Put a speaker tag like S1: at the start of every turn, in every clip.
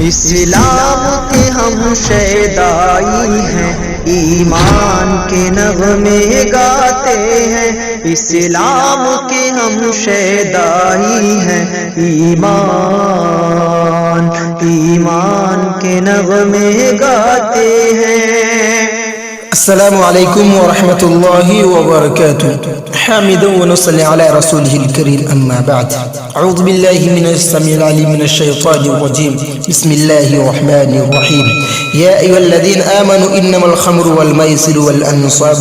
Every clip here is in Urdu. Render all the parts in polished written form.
S1: اسلام کے ہم شیدائی ہیں، ایمان کے نغمے گاتے ہیں، اسلام کے ہم شیدائی ہیں، ایمان کے نغمے گاتے ہیں۔
S2: السلام علیکم ورحمۃ اللہ وبرکاتہ۔ حامد ونصلي على رسوله الكريم أما بعد، أعوذ بالله من السميع العليم من الشيطان الرجيم، بسم الله الرحمن الرحيم، يا أيها الذين آمنوا إنما الخمر والميسر والأنصاب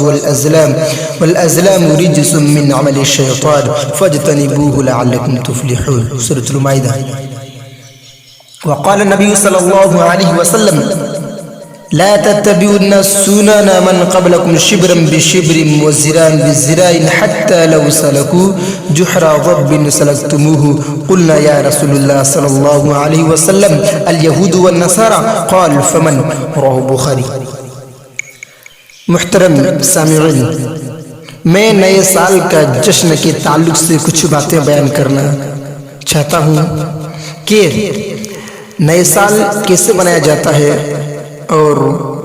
S2: والأزلام رجس من عمل الشيطان فاجتنبوه لعلكم تفلحون، سورة المائدة۔ وقال النبي صلى الله عليه وسلم: لا تتبعون سنن من قبلكم شبرا بشبر وزراعا بزراع حتى لو سلكوا جحر ضب سلكتموه، قلنا يا رسول الله صلى الله عليه وسلم اليهود والنصارى، قال فمن؟ رواه البخاري۔ محترم سامعین، میں نئے سال کا جشن کے تعلق سے کچھ باتیں بیان کرنا چاہتا ہوں کہ نئے سال کیسے منایا جاتا ہے اور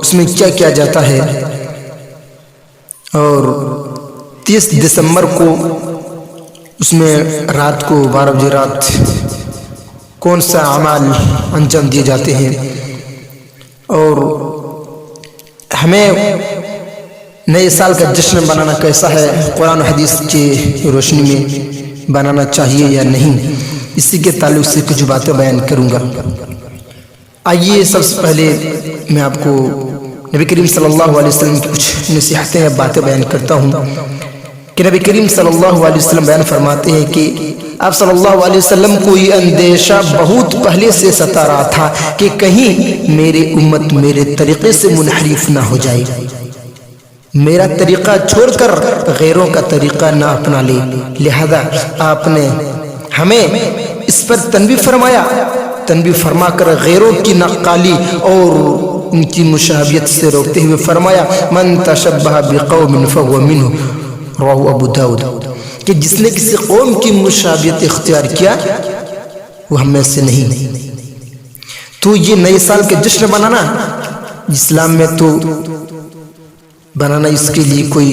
S2: اس میں کیا کیا جاتا ہے، اور 30 دسمبر کو اس میں رات کو 12 بجے رات کون سا اعمال انجام دیے جاتے ہیں، اور ہمیں نئے سال کا جشن بنانا کیسا ہے، قرآن و حدیث کی روشنی میں بنانا چاہیے یا نہیں، اسی کے تعلق سے کچھ باتیں بیان کروں گا۔ آئیے سب سے پہلے میں آپ کو نبی کریم صلی اللہ علیہ وسلم کی کچھ نصیحتیں یا باتیں بیان کرتا ہوں کہ نبی کریم صلی اللہ علیہ وسلم بیان فرماتے ہیں کہ آپ صلی اللہ علیہ وسلم کو یہ اندیشہ بہت پہلے سے ستا رہا تھا کہ کہیں میری امت میرے طریقے سے منحرف نہ ہو جائے، میرا طریقہ چھوڑ کر غیروں کا طریقہ نہ اپنا لے، لہذا آپ نے ہمیں اس پر تنبیہ فرما کر غیروں کی نقالی اور ان کی مشابہت سے روکتے ہوئے فرمایا: من تشبہ بقوم فهو منہ، رواہ ابو داؤد، کہ جس نے کسی قوم کی مشابہت اختیار کیا وہ ہم میں سے نہیں۔ تو یہ نئے سال کے جشن بنانا اسلام میں تو بنانا اس کے لیے کوئی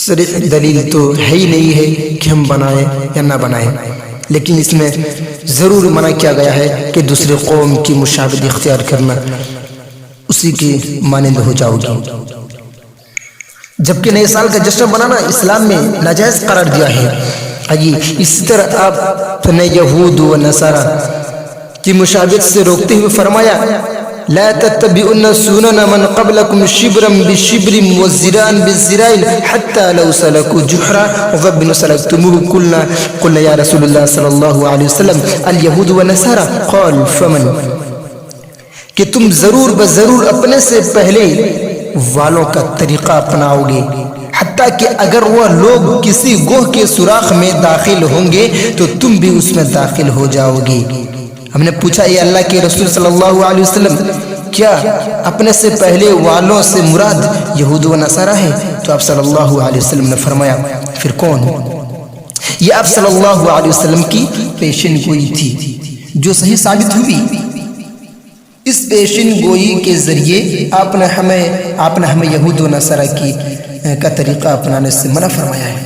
S2: صریح دلیل تو ہے ہی نہیں ہے کہ ہم بنائیں یا نہ بنائیں، لیکن اس میں ضرور منع کیا گیا ہے کہ دوسرے قوم کی مشابہت اختیار کرنا، اسی کے مانند ہو جاؤ گی۔ جبکہ نئے سال کا جشن بنانا اسلام میں ناجائز قرار دیا ہے۔ اسی طرح آپ نے یہود و نصارہ کی مشابہت سے روکتے ہوئے فرمایا: لا تتبعون سنن من قبلكم شبرا بشبر وزراعا بزراع حتى لو سلكوا جحر ضب سلكتموه، قلنا يا رسول الله صلى الله عليه وسلم اليهود والنصارى، قال فمن؟ کہ تم ضرور بضرور اپنے سے پہلے والوں کا طریقہ اپناؤ گے، حتیٰ کہ اگر وہ لوگ کسی گوہ کے سوراخ میں داخل ہوں گے تو تم بھی اس میں داخل ہو جاؤ گے۔ ہم نے پوچھا: اے اللہ کے رسول صلی اللہ علیہ وسلم، کیا اپنے سے پہلے والوں سے مراد یہود و نصارہ ہے؟ تو آپ صلی اللہ علیہ وسلم نے فرمایا: پھر کون؟ یہ آپ صلی اللہ علیہ وسلم کی پیشن گوئی تھی جو صحیح ثابت ہوئی۔ اس پیشن گوئی کے ذریعے آپ نے ہمیں یہود و نصارہ کا طریقہ اپنانے سے منع فرمایا ہے۔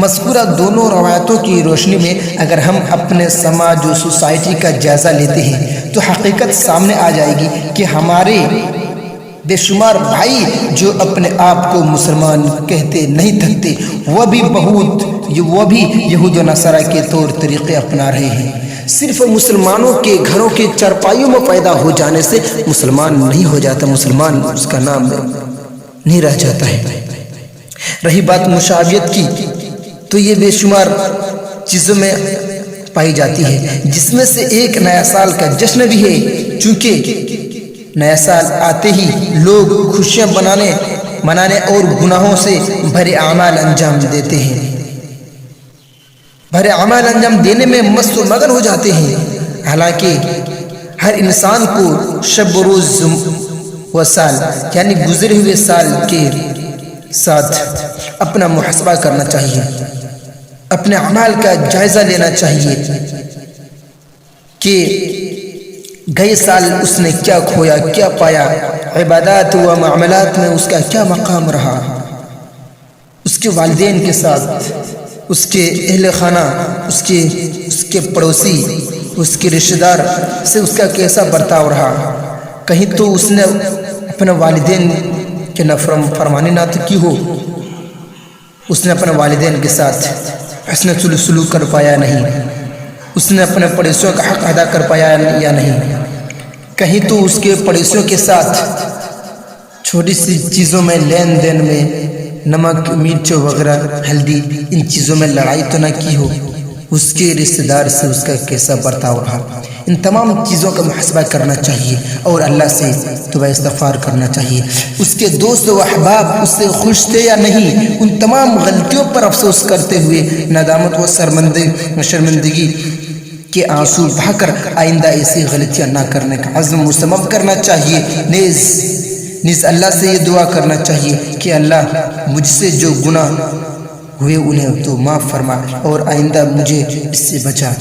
S2: مذکورہ دونوں روایتوں کی روشنی میں اگر ہم اپنے سماج و سوسائٹی کا جائزہ لیتے ہیں تو حقیقت سامنے آ جائے گی کہ ہمارے بے شمار بھائی جو اپنے آپ کو مسلمان کہتے نہیں تھکتے، وہ بھی یہود و نصارہ کے طور طریقے اپنا رہے ہیں۔ صرف مسلمانوں کے گھروں کے چارپائیوں میں پیدا ہو جانے سے مسلمان نہیں ہو جاتا، مسلمان اس کا نام نہیں رہ جاتا ہے۔ رہی بات مشابہت کی، تو یہ بے شمار چیزوں میں پائی جاتی ہے، جس میں سے ایک نیا سال کا جشن بھی ہے، چونکہ نیا سال آتے ہی لوگ خوشیاں منانے اور گناہوں سے بھرے اعمال انجام دیتے ہیں، بھرے اعمال انجام دینے میں مست و مگن ہو جاتے ہیں۔ حالانکہ ہر انسان کو شب و روز و سال یعنی گزرے ہوئے سال کے ساتھ اپنا محاسبہ کرنا چاہیے، اپنے اعمال کا جائزہ لینا چاہیے کہ گئے سال اس نے کیا کھویا، کیا پایا، عبادات و معاملات میں اس کا کیا مقام رہا، اس کے والدین کے ساتھ، اس کے اہل خانہ، اس کے پڑوسی، اس کے رشتہ دار سے اس کا کیسا برتاؤ رہا۔ کہیں تو اس نے اپنے والدین کے فرمانی نہ تو کی ہو، اس نے اپنے والدین کے ساتھ حسن سلوک کر پایا نہیں، اس نے اپنے پڑوسیوں کا حق ادا کر پایا یا نہیں، کہیں تو اس کے پڑوسیوں کے ساتھ چھوٹی سی چیزوں میں لین دین میں نمک مرچ وغیرہ ہلدی ان چیزوں میں لڑائی تو نہ کی ہو، اس کے رشتہ دار سے اس کا کیسا برتاؤ رہا۔ ان تمام چیزوں کا محاسبہ کرنا چاہیے اور اللہ سے توبہ استغفار کرنا چاہیے۔ اس کے دوست و احباب اس سے خوش تھے یا نہیں، ان تمام غلطیوں پر افسوس کرتے ہوئے ندامت و شرمندگی کے آنسو بہا کر آئندہ ایسی غلطیاں نہ کرنے کا عزم مصمم کرنا چاہیے۔ نیز اللہ سے یہ دعا کرنا چاہیے کہ اللہ مجھ سے جو گناہ ہوئے انہیں تو معاف فرما اور آئندہ مجھے اس سے بچا۔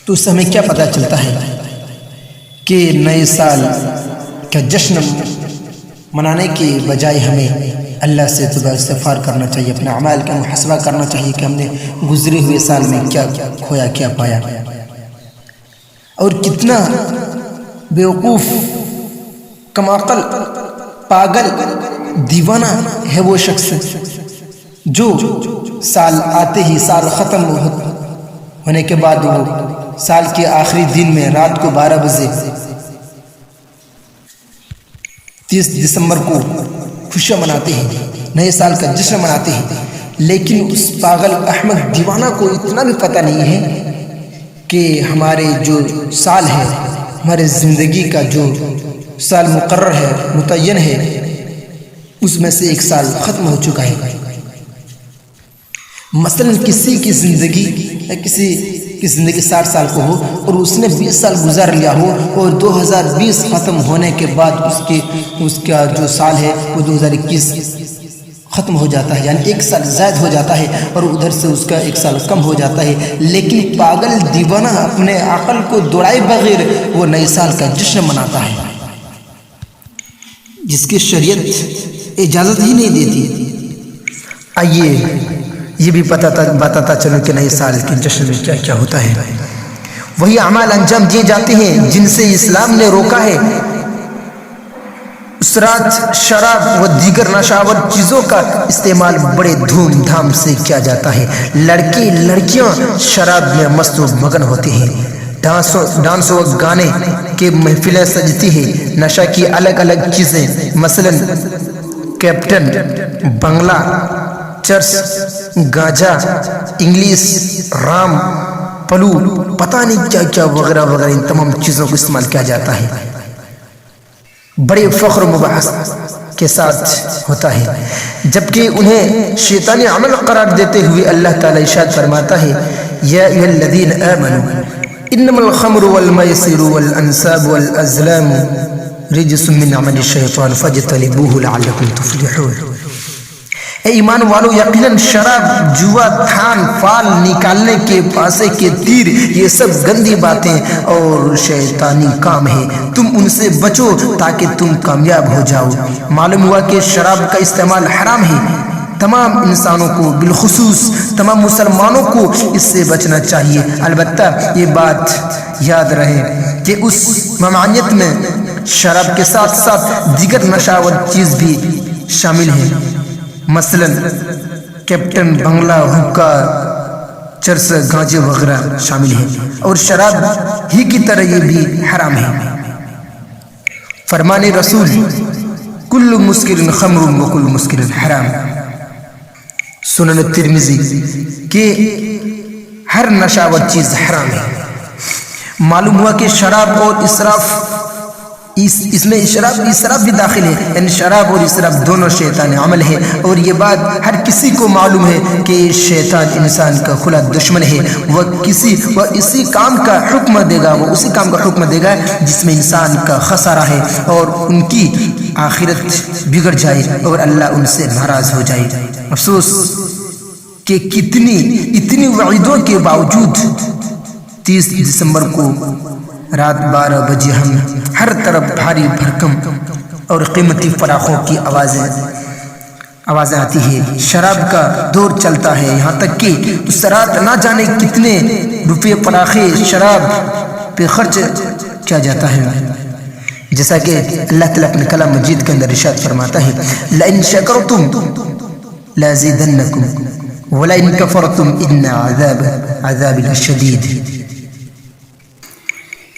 S2: تو اس سے ہمیں کیا پتہ چلتا ہے کہ نئے سال کا جشن منانے کے بجائے ہمیں اللہ سے توبہ استغفار کرنا چاہیے، اپنے اعمال کا محاسبہ کرنا چاہیے کہ ہم نے گزرے ہوئے سال میں کیا کھویا، کیا پایا، اور کتنا بیوقوف، کم عقل، پاگل، دیوانہ ہے وہ شخص جو سال آتے ہی، سال ختم ہونے کے بعد وہ سال کے آخری دن میں رات کو 12 بجے 30 دسمبر کو خوشیاں مناتے ہیں، نئے سال کا جشن مناتے ہیں، لیکن اس پاگل احمق دیوانہ کو اتنا بھی پتہ نہیں ہے کہ ہمارے جو سال ہے، ہمارے زندگی کا جو سال مقرر ہے، متعین ہے، اس میں سے ایک سال ختم ہو چکا ہے۔ مثلا کسی کی زندگی یا کسی کی زندگی 60 سال کو ہو اور اس نے 20 سال گزار لیا ہو اور 2020 ختم ہونے کے بعد اس کا جو سال ہے وہ 2021 ختم ہو جاتا ہے، یعنی ایک سال زائد ہو جاتا ہے اور ادھر سے اس کا ایک سال کم ہو جاتا ہے۔ لیکن پاگل دیوانہ اپنے عقل کو دوڑائے بغیر وہ نئے سال کا جشن مناتا ہے، جس کی شریعت اجازت ہی نہیں دیتی۔ آئیے یہ بھی بتاتا چلو کہ نئے سال کے جشن میں کیا کیا ہوتا ہے۔ وہی اعمال انجام دیے جاتے ہیں جن سے اسلام نے روکا ہے۔ اس رات شراب و دیگر نشاور چیزوں کا استعمال بڑے دھوم دھام سے کیا جاتا ہے۔ لڑکے لڑکیاں شراب میں مست و مگن ہوتے ہیں، ڈانس و گانے کے محفلیں سجتی ہیں، نشہ کی الگ الگ چیزیں مثلا کیپٹن، بنگلہ، چرس، گاجا، انگلش، رام، پلو، پتہ نہیں کیا کیا وغیرہ وغیرہ، ان تمام چیزوں کو استعمال کیا جاتا ہے، بڑے فخر و مباحث کے ساتھ ہوتا ہے، جبکہ انہیں شیطانی عمل قرار دیتے ہوئے اللہ تعالی ارشاد فرماتا ہے یا ایھا الذین آمنوا انما الخمر والمیسر والانصاب والازلام رجس من عمل الشیطان فاجتنبوه لعلکم تفلحون۔ اے ایمان والو، یقیناً شراب، جوا، تھان، فال نکالنے کے پاسے کے تیر، یہ سب گندی باتیں اور شیطانی کام ہیں، تم ان سے بچو تاکہ تم کامیاب ہو جاؤ۔ معلوم ہوا کہ شراب کا استعمال حرام ہے، تمام انسانوں کو بالخصوص تمام مسلمانوں کو اس سے بچنا چاہیے۔ البتہ یہ بات یاد رہے کہ اس ممانعت میں شراب کے ساتھ ساتھ دیگر نشاور چیز بھی شامل ہیں، مثلا کیپٹن، بنگلہ، حکا، چرس، گانجے وغیرہ شامل ہیں، اور شراب ہی کی طرح یہ بھی حرام ہے۔ فرمان رسول کل مسکر خمر و کل مسکر حرام، سنن ترمذی، کہ ہر نشاور چیز حرام ہے۔ معلوم ہوا کہ شراب اور اسراف، اس میں اسراف بھی داخل ہے، یعنی شراب اور اسراف دونوں شیطان عمل ہے، اور یہ بات ہر کسی کو معلوم ہے کہ شیطان انسان کا کھلا دشمن ہے، وہ اسی کام کا حکم دے گا، وہ اسی کام کا حکم دے گا جس میں انسان کا خسارہ ہے اور ان کی آخرت بگڑ جائے اور اللہ ان سے ناراض ہو جائے۔ افسوس کہ اتنی وعیدوں کے باوجود 30 دسمبر کو رات 12 بجے ہم ہر طرف بھاری بھرکم اور قیمتی پراخوں کی آوازیں آتی ہے، شراب کا دور چلتا ہے، یہاں تک کہ اس رات نہ جانے کتنے روپے پراخے شراب پہ خرچ کیا جاتا ہے، جیسا کہ اللہ تعالیٰ اپنے کلام مجید کے اندر ارشاد فرماتا ہے لَإِن شَكَرْتُمْ لَأَزِيدَنَّكُمْ وَلَئِن كَفَرْتُمْ إِنَّ عَذَابِ لَشَدِيدٌ۔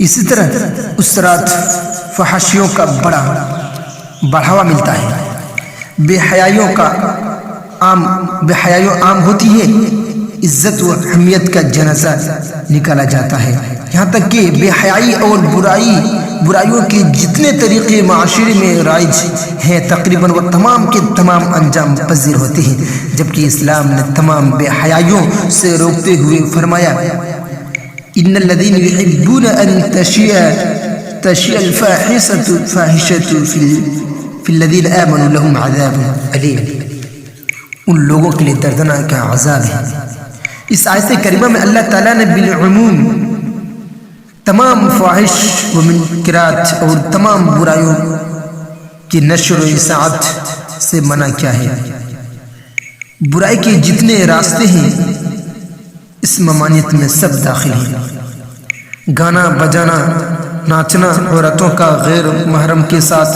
S2: اسی طرح اس رات فحاشیوں کا بڑا بڑھاوا ملتا ہے، بے حیائیوں عام ہوتی ہے، عزت و حمیت کا جنازہ نکالا جاتا ہے، یہاں تک کہ بے حیائی اور برائیوں کے جتنے طریقے معاشرے میں رائج ہیں تقریباً وہ تمام کے تمام انجام پذیر ہوتے ہیں، جبکہ اسلام نے تمام بے حیائیوں سے روکتے ہوئے فرمایا ان الذين يحبون ان تشيع الفاحشة في الذين آمنوا لهم عذاب أليم، ان لوگوں کے لیے دردناک عذاب ہے۔ اس آیت کریمہ میں اللہ تعالیٰ نے بالعموم تمام فواحش و منکرات اور تمام برائیوں کی نشر و اشاعت سے منع کیا ہے۔ برائی کے جتنے راستے ہیں اس ممانعت میں سب داخل ہیں، گانا بجانا، ناچنا، عورتوں کا غیر محرم کے ساتھ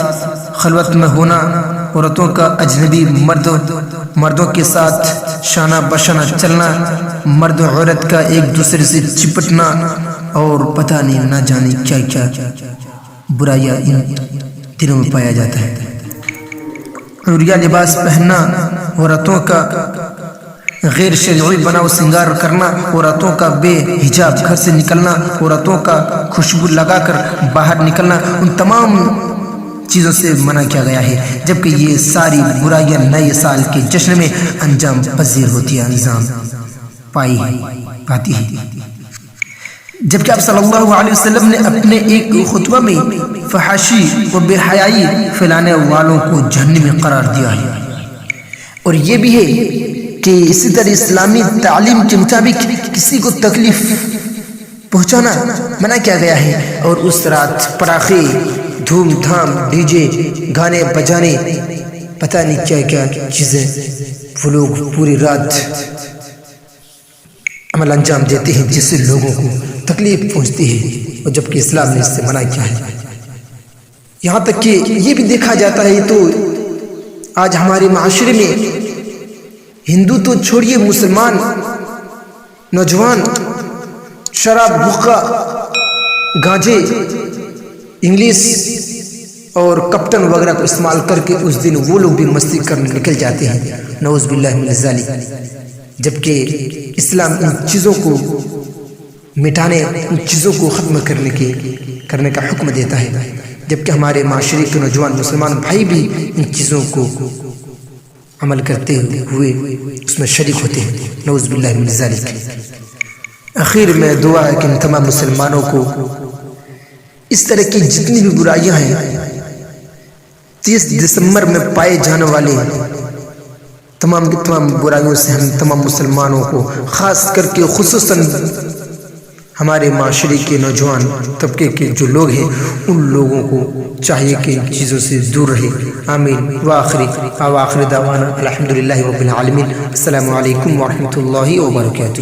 S2: خلوت میں ہونا، عورتوں کا اجنبی مردوں کے ساتھ شانہ بشانہ چلنا، مرد و عورت کا ایک دوسرے سے چپٹنا، اور پتہ نہیں نہ جانے کیا کیا برائیاں ان دنوں میں پایا جاتا ہے۔ عریہ لباس پہننا، عورتوں کا غیر شرعی بناؤ سنگار کرنا، عورتوں کا بے حجاب گھر سے نکلنا، عورتوں کا خوشبو لگا کر باہر نکلنا، ان تمام چیزوں سے منع کیا گیا ہے، جبکہ یہ ساری برائیاں نئے سال کے جشن میں انجام پذیر ہوتی ہے، انجام پاتی ہے۔ جبکہ آپ صلی اللہ علیہ وسلم نے اپنے ایک خطبہ میں فحاشی و بے حیائی پھیلانے والوں کو جہنمی قرار دیا ہے، اور یہ بھی ہے کہ اسی طرح اسلامی تعلیم کے مطابق کسی کو تکلیف پہنچانا منع کیا گیا ہے، اور اس رات پٹاخے، دھوم دھام، ڈی جے، گانے بجانے، پتہ نہیں کیا کیا چیزیں وہ لوگ پوری رات عمل انجام دیتے ہیں جس سے لوگوں کو تکلیف پہنچتی ہے، اور جبکہ اسلام نے اس سے منع کیا ہے۔ یہاں تک کہ یہ بھی دیکھا جاتا ہے تو آج ہمارے معاشرے میں ہندو تو چھوڑیے، مسلمان نوجوان شراب، حقہ، گانجے، انگلش اور کپٹن وغیرہ کو استعمال کر کے اس دن وہ لوگ بھی مستی کرنے نکل جاتے ہیں، نعوذ باللہ من ذالک، جبکہ اسلام ان چیزوں کو مٹانے، ان چیزوں کو ختم کرنے کا حکم دیتا ہے، جبکہ ہمارے معاشرے کے نوجوان مسلمان بھائی بھی ان چیزوں کو عمل کرتے ہوئے اس میں شریک ہوتے ہیں، نعوذ باللہ من ذالک۔ آخر میں دعا ہے کہ ان تمام مسلمانوں کو اس طرح کی جتنی بھی برائیاں ہیں 30 دسمبر میں پائے جانے والے تمام کی تمام برائیوں سے ہم تمام مسلمانوں کو، خاص کر کے خصوصاً ہمارے معاشرے کے نوجوان طبقے کے جو لوگ ہیں، ان لوگوں کو چاہیے کہ ان چیزوں سے دور رہے۔ آمین۔ وآخر دعوانا الحمدللہ رب العالمین۔ السلام علیکم ورحمۃ اللہ وبرکاتہ۔